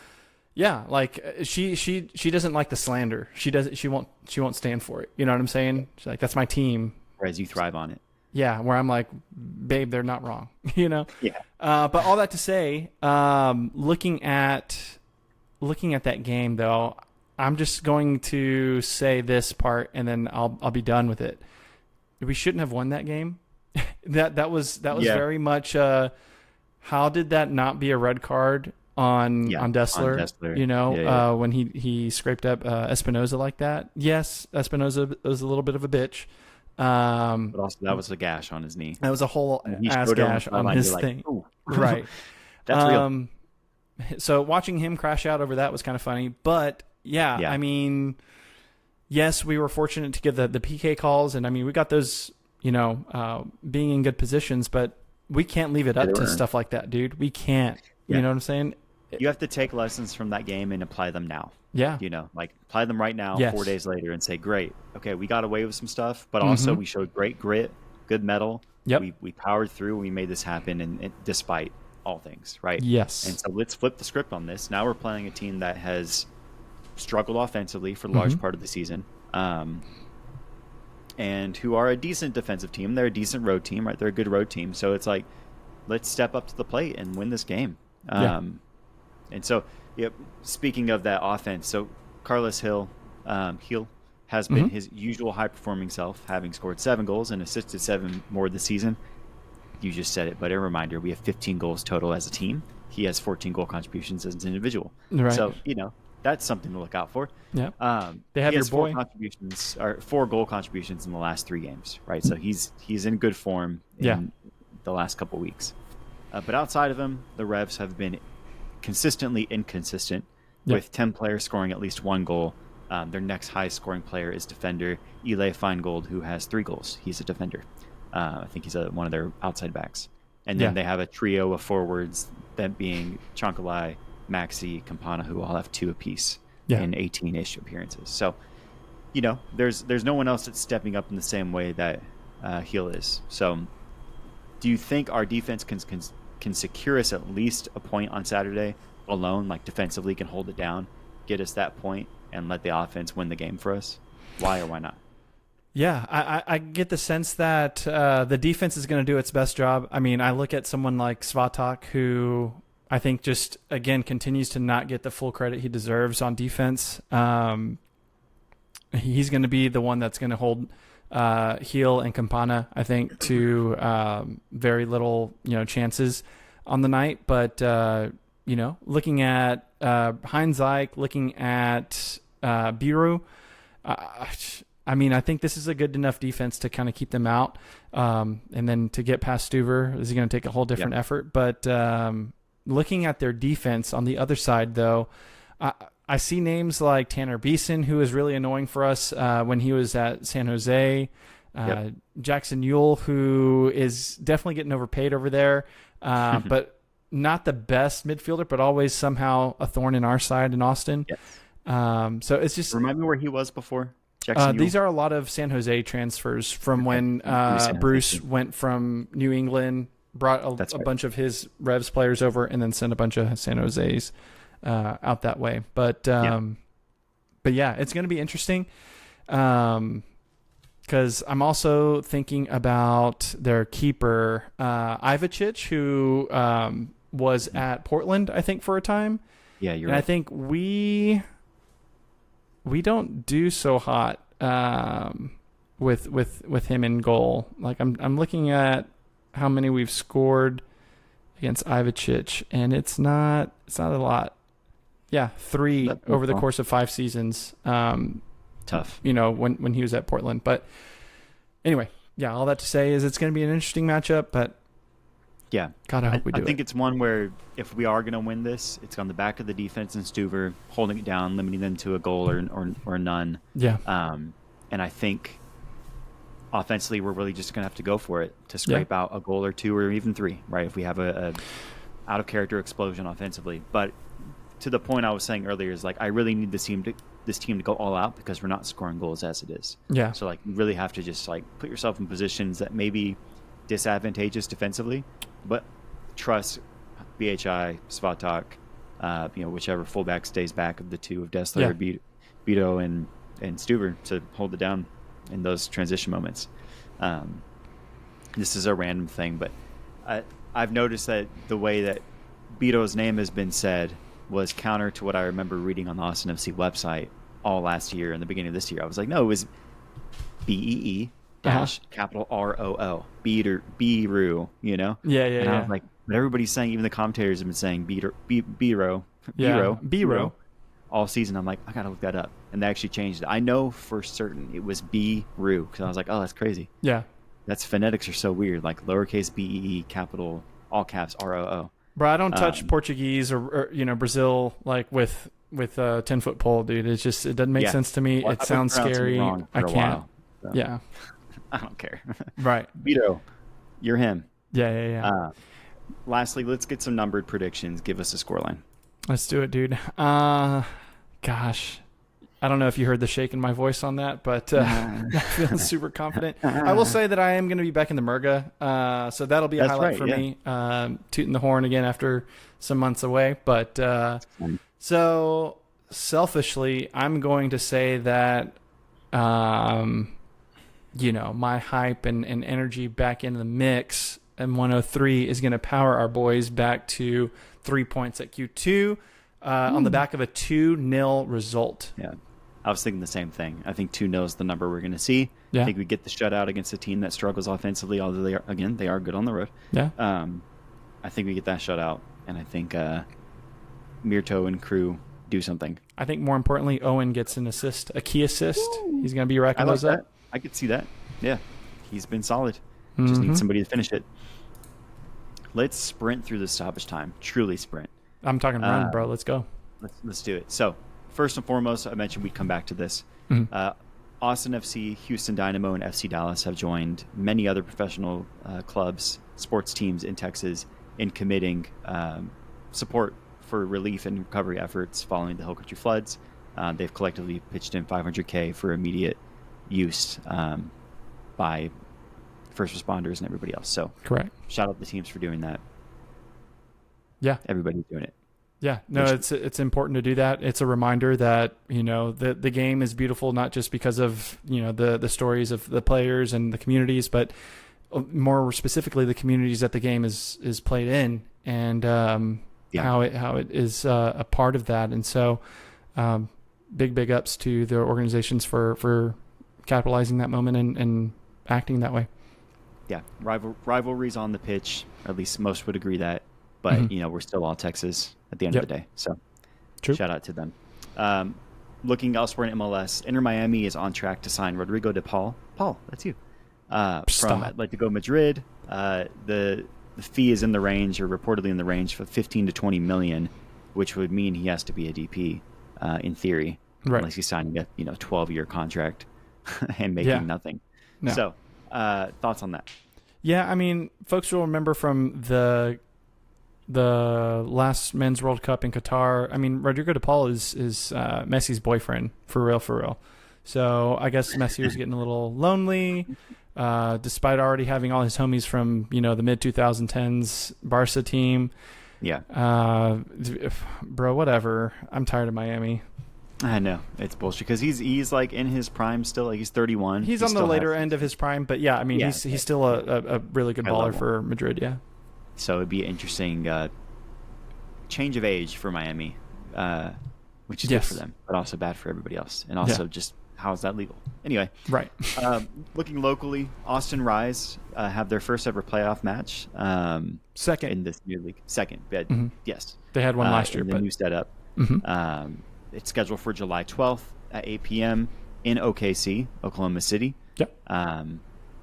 Yeah, like she doesn't like the slander. She won't stand for it. You know what I'm saying? She's like, that's my team. Whereas you thrive on it. Yeah, where I'm like, babe, they're not wrong. Yeah. But all that to say, looking at that game though, I'm just going to say this part, and then I'll be done with it. We shouldn't have won that game. that was very much. How did that not be a red card on Dessler? On Dessler. When he scraped up Espinoza like that. Yes, Espinoza was a little bit of a bitch. But also that was a gash on his knee. That was a whole He ass showed it gash the on sideline, his you're like, thing. "Ooh." Right. That's real. So watching him crash out over that was kind of funny. But yeah, I mean, yes, we were fortunate to get the PK calls, and I mean we got those, being in good positions, but we can't leave it up to stuff like that, dude. We can't. Yeah. You know what I'm saying? You have to take lessons from that game and apply them now. Yeah. Like apply them right now, Yes. 4 days later, and say, great, okay, we got away with some stuff, but also we showed great grit, good mettle. Yep. We powered through, and we made this happen, and despite all things, right? Yes. And so let's flip the script on this. Now we're playing a team that has struggled offensively for a large part of the season, and who are a decent defensive team. They're a decent road team, right? They're a good road team. So it's like, let's step up to the plate and win this game. And so, speaking of that offense, so Carlos Hill has been his usual high-performing self, having scored 7 goals and assisted 7 more this season. You just said it, but a reminder, we have 15 goals total as a team. He has 14 goal contributions as an individual. Right. So, that's something to look out for. Yeah. They he have your has boy. 4 goal contributions in the last 3 games, right? So he's in good form in the last couple weeks. But outside of him, the Revs have been consistently inconsistent, with 10 players scoring at least 1 goal. Their next highest scoring player is defender Ile Feingold, who has 3 goals. He's a defender. I think he's one of their outside backs. And then they have a trio of forwards, that being Chankalai, Maxi, Campana, who all have 2 apiece in 18-ish appearances. So, there's no one else that's stepping up in the same way that Heel is. So, do you think our defense can secure us at least a point on Saturday alone, like defensively can hold it down, get us that point, and let the offense win the game for us? Why or why not? Yeah, I get the sense that the defense is going to do its best job. I mean, I look at someone like Svatak, who I think just, again, continues to not get the full credit he deserves on defense. He's going to be the one that's going to hold Heel and Campana, I think, to very little, chances on the night. But, looking at Heinz Ike, looking at Biru, I mean, I think this is a good enough defense to kind of keep them out. And then to get past Stuver is going to take a whole different effort. But looking at their defense on the other side, though, I see names like Tanner Beeson, who is really annoying for us when he was at San Jose. Jackson Ewell, who is definitely getting overpaid over there, but not the best midfielder, but always somehow a thorn in our side in Austin. So it's just... Remind me where he was before? These are a lot of San Jose transfers from when Bruce went from New England, brought a bunch of his Revs players over, and then sent a bunch of San Jose's out that way. But yeah, it's going to be interesting because I'm also thinking about their keeper, Ivicic, who was at Portland, I think, for a time. Yeah, you're right. And I think we don't do so hot with him in goal. Like I'm looking at how many we've scored against Ivicic, and it's not a lot. Yeah, 3 over the course of 5 seasons. Tough. When he was at Portland. But anyway, yeah, all that to say is it's going to be an interesting matchup, but yeah, God, I hope we do. I think it's one where if we are going to win this, it's on the back of the defense and Stuver, holding it down, limiting them to a goal or none. Yeah. And I think offensively, we're really just going to have to go for it to scrape out a goal or 2 or even 3, right? If we have a out of character explosion offensively. But to the point I was saying earlier is like, I really need this team this team to go all out because we're not scoring goals as it is. Yeah. So like you really have to just like put yourself in positions that may be disadvantageous defensively, but trust BHI, Svatak, whichever fullback stays back of the two of Dessler, Beto, and Stuber to hold it down in those transition moments. This is a random thing, but I've noticed that the way that Beto's name has been said was counter to what I remember reading on the Austin FC website all last year and the beginning of this year. I was like, no, it was BEE dash capital ROO, Beeru, Yeah. And I was like, but everybody's saying, even the commentators have been saying Bero all season. I'm like, I gotta look that up, and they actually changed it. I know for certain it was Beeru because I was like, oh, that's crazy. Yeah, that's phonetics are so weird, like lowercase BEE, capital all caps ROO. Bro, I don't touch Portuguese or Brazil like with a 10-foot pole, dude. It's just, it doesn't make sense to me. Well, it sounds scary. I can't. While, so. Yeah, I don't care. Right, Beto, you're him. Yeah. Lastly, let's get some numbered predictions. Give us a scoreline. Let's do it, dude. Gosh, I don't know if you heard the shake in my voice on that, but I'm feeling super confident. I will say that I am going to be back in the Murga, so that'll be a highlight for me. Tooting the horn again after some months away. But so selfishly, I'm going to say that, my hype and energy back into the mix and 103 is going to power our boys back to 3 points at Q2 on the back of a 2-0 result. Yeah. I was thinking the same thing. I think 2-0 is the number we're going to see. Yeah. I think we get the shutout against a team that struggles offensively, although they are good on the road. Yeah. I think we get that shutout, and I think Mirto and crew do something. I think more importantly, Owen gets an assist, a key assist. He's going to be racking those up. I could see that. Yeah. He's been solid. Just need somebody to finish it. Let's sprint through the stoppage time. Truly sprint. I'm talking run, bro. Let's go. Let's do it. So, first and foremost, I mentioned we'd come back to this. Austin FC, Houston Dynamo, and FC Dallas have joined many other professional clubs, sports teams in Texas in committing support for relief and recovery efforts following the Hill Country floods. They've collectively pitched in $500K for immediate use by first responders and everybody else. So, correct. Shout out the teams for doing that. Yeah, everybody's doing it. Yeah, no, it's important to do that. It's a reminder that the game is beautiful, not just because of the stories of the players and the communities, but more specifically the communities that the game is played in, and how it is a part of that. And so, big ups to the organizations for capitalizing that moment and acting that way. Yeah, rivalries on the pitch. At least most would agree that. But, we're still all Texas at the end of the day. So, True. Shout out to them. Looking elsewhere in MLS, Inter Miami is on track to sign Rodrigo de Paul. Paul, that's you. From Atletico Madrid. The fee is in the range, or reportedly in the range, of 15 to 20 million, which would mean he has to be a DP in theory, right? Unless he's signing a 12-year contract and making nothing. No. So, thoughts on that? Yeah, I mean, folks will remember from the last Men's World Cup in Qatar. I mean, Rodrigo de Paul is Messi's boyfriend, for real. So I guess Messi was getting a little lonely, despite already having all his homies from the mid 2010s Barca team. Yeah. Bro, whatever. I'm tired of Miami. I know it's bullshit because he's like in his prime still. Like he's 31. He's on the later end of his prime, but yeah, I mean he's still a really good baller for Madrid. Yeah. So it'd be an interesting change of age for Miami, which is good for them, but also bad for everybody else. And also just how is that legal? Anyway. Right. Looking locally, Austin Rise have their first ever playoff match. Second. In this new league. Second. Yes. They had one last year. The new setup. It's scheduled for July 12th at 8 p.m. in OKC, Oklahoma City. Yep.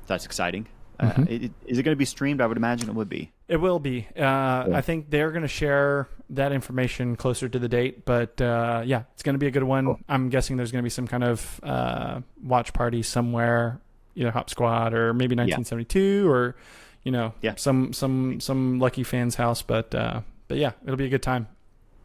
That's exciting. Is it going to be streamed? I would imagine it would be. It will be. I think they're going to share that information closer to the date. But it's going to be a good one. Cool. I'm guessing there's going to be some kind of watch party somewhere, either Hop Squad or maybe 1972 or some lucky fan's house. But yeah, it'll be a good time.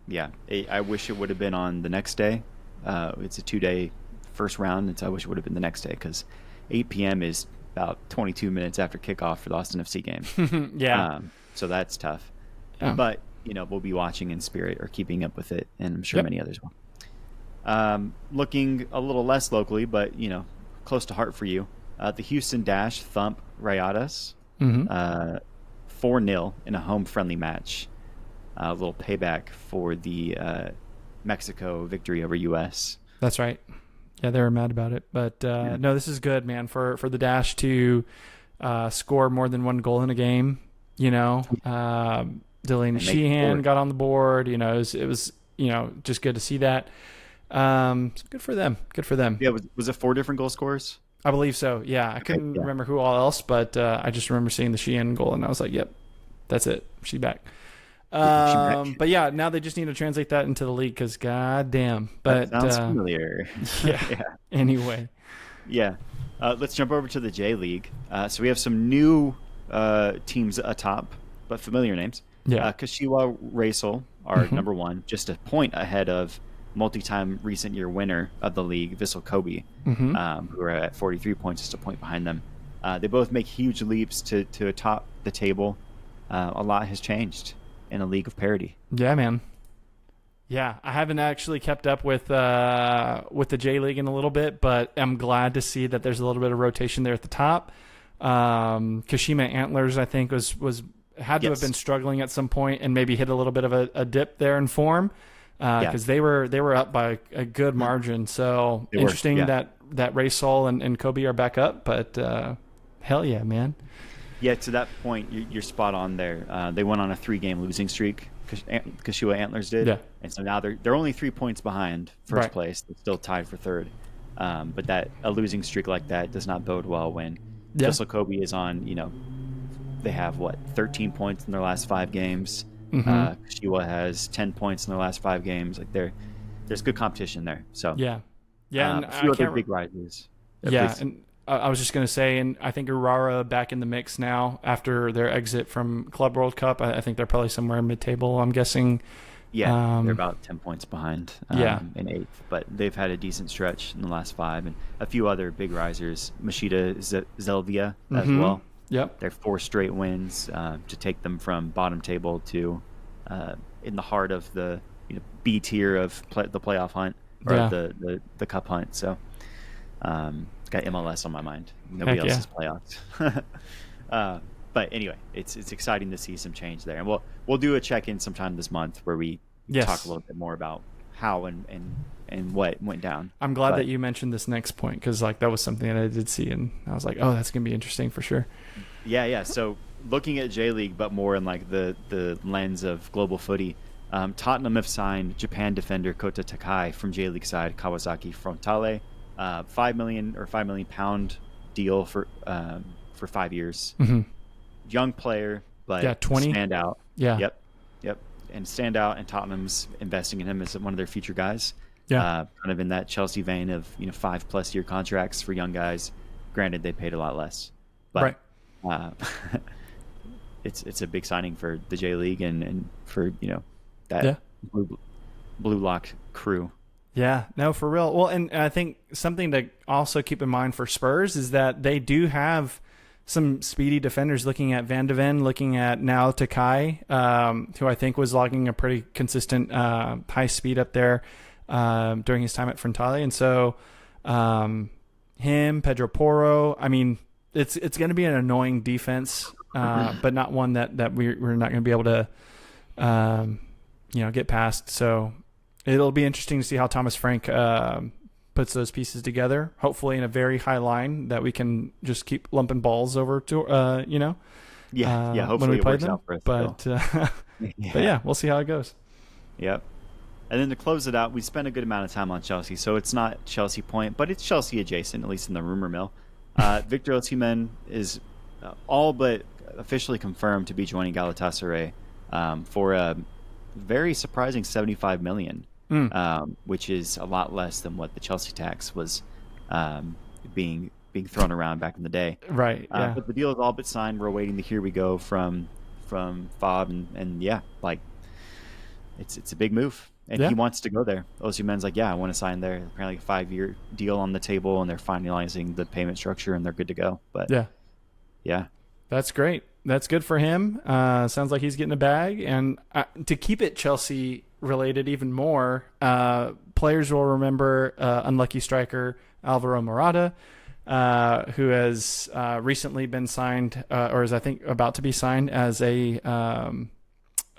Yeah, I wish it would have been on the next day, It's a 2-day first round, and so I wish it would have been the next day because 8 p.m. is about 22 minutes after kickoff for the Austin FC game. Yeah. So that's tough. Yeah. But, we'll be watching in spirit or keeping up with it, and I'm sure Yep. many others will. Looking a little less locally, but, close to heart for you, the Houston Dash thump Rayadas 4-0 in a home-friendly match. A little payback for the Mexico victory over U.S. That's right. Yeah, they were mad about it. But no, this is good, man, for the Dash to score more than one goal in a game. Delaney Sheehan got on the board. It was just good to see that. So good for them. Good for them. Yeah, was it 4 different goal scorers? I believe so. Yeah, I couldn't remember who all else, but I just remember seeing the Sheehan goal, and I was like, "Yep, that's it. She's back." But yeah, now they just need to translate that into the league because goddamn. But that sounds familiar. Yeah. Anyway. Yeah. Let's jump over to the J League. So we have some new teams atop, but familiar names. Yeah. Kashiwa Racel are number 1, just a point ahead of multi-time recent year winner of the league, Vissel Kobe, who are at 43 points, just a point behind them. They both make huge leaps to atop the table. A lot has changed in a league of parity. Yeah, man. Yeah, I haven't actually kept up with the J League in a little bit, but I'm glad to see that there's a little bit of rotation there at the top. Kashima Antlers, I think, had to have been struggling at some point and maybe hit a little bit of a dip there in form because they were up by a good margin. So interesting that Racel and Kobe are back up, but hell yeah, man. Yeah, to that point, you're spot on there. They went on a 3-game losing streak. Kashiwa Antlers did, and so now they're only 3 points behind first place. They're still tied for third, but a losing streak like that does not bode well when Vissel Kobe is on. They have 13 points in their last 5 games. Kashiwa has 10 points in their last 5 games. Like there's good competition there. So and a few other big rises. And I was just going to say, and I think Urara back in the mix now after their exit from Club World Cup. I think they're probably somewhere mid-table, I'm guessing. Yeah, they're about 10 points behind in 8th, but they've had a decent stretch in the last 5. And a few other big risers, Machida Zelvia as well. Yep. They're 4 straight wins to take them from bottom table to in the heart of the B tier of the playoff hunt or the cup hunt. So got MLS on my mind. Nobody else's playoffs. But anyway, it's exciting to see some change there, and we'll do a check-in sometime this month where we talk a little bit more about how and what went down. I'm glad that you mentioned this next point because that was something that I did see, and I was like, oh, that's gonna be interesting for sure. Yeah. So looking at J League, but more in the lens of global footy. Tottenham have signed Japan defender Kota Takai from J League side Kawasaki Frontale, £5 million pound deal for 5 years. Young player, but 20 stand out. Yep. And stand out, and Tottenham's investing in him as one of their future guys. Kind of in that Chelsea vein of 5+ year contracts for young guys. Granted, they paid a lot less, but it's a big signing for the J League and for that blue lock crew. Yeah, no, for real. Well, and I think something to also keep in mind for Spurs is that they do have some speedy defenders, looking at Van de Ven, looking at now Takai, who I think was logging a pretty consistent high speed up there during his time at Frontale. And so him, Pedro Porro, I mean, it's going to be an annoying defense, but not one that we're not going to be able to get past. So it'll be interesting to see how Thomas Frank puts those pieces together, hopefully in a very high line that we can just keep lumping balls over to, hopefully when we play works them. Out for us. But we'll see how it goes. Yep. And then to close it out, we spent a good amount of time on Chelsea, so it's not Chelsea point, but it's Chelsea adjacent, at least in the rumor mill. Victor Osimhen is all but officially confirmed to be joining Galatasaray for a very surprising $75 million. Which is a lot less than what the Chelsea tax was being thrown around back in the day. Right. Yeah. But the deal is all but signed. We're waiting the here we go from Fob, and it's a big move. and Yeah. he wants to go there. Osimhen's like, yeah, I want to sign there. Apparently, a 5-year deal on the table, and they're finalizing the payment structure, and they're good to go. But Yeah. yeah, That's great. That's good for him. Sounds like he's getting a bag. And to keep it Chelsea related even more, players will remember unlucky striker Alvaro Morata, who has recently been signed, or is I think about to be signed as a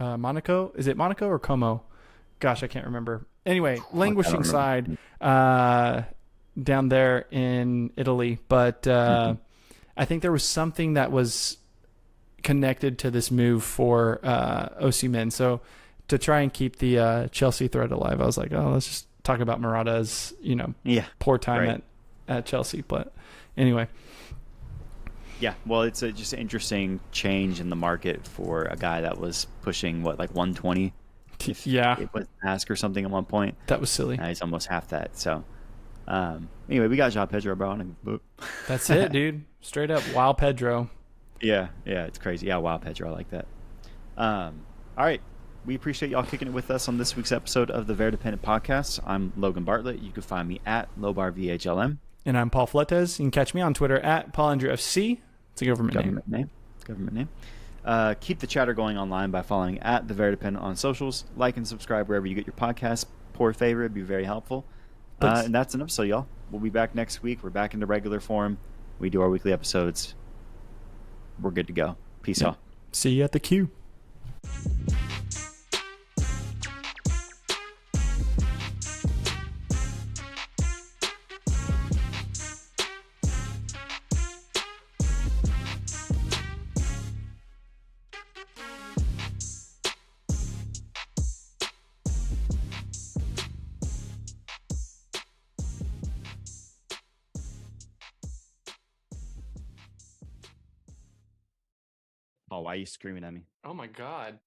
Monaco. Is it Monaco or Como? Gosh, I can't remember. Anyway, I don't languishing remember. side down there in Italy, but I think there was something that was connected to this move for Osimhen. So to try and keep the Chelsea thread alive, I was like, oh, let's just talk about Morata's, Yeah, poor time right. at Chelsea. But anyway, Yeah, well, it's just an interesting change in the market for a guy that was pushing what, like 120, if yeah, it was ask or something at one point. that was silly. He's almost half that. So anyway, we got João Pedro, bro. That's it, dude. Straight up, wow, Pedro. Yeah, it's crazy. Yeah, wow, Pedro, I like that. All right, we appreciate y'all kicking it with us on this week's episode of the Verdependent podcast. I'm Logan Bartlett. You can find me at LobarVHLM. And I'm Paul Fletes. You can catch me on Twitter at PaulAndrewFC. It's a government name. Government name. Keep the chatter going online by following at the Verdependent on socials. Like and subscribe wherever you get your podcasts. Pour a favorite, it'd be very helpful. And that's an episode, y'all. We'll be back next week. We're back into regular form. We do our weekly episodes. We're good to go. Peace out. See you at the queue. Oh, why are you screaming at me? Oh my God.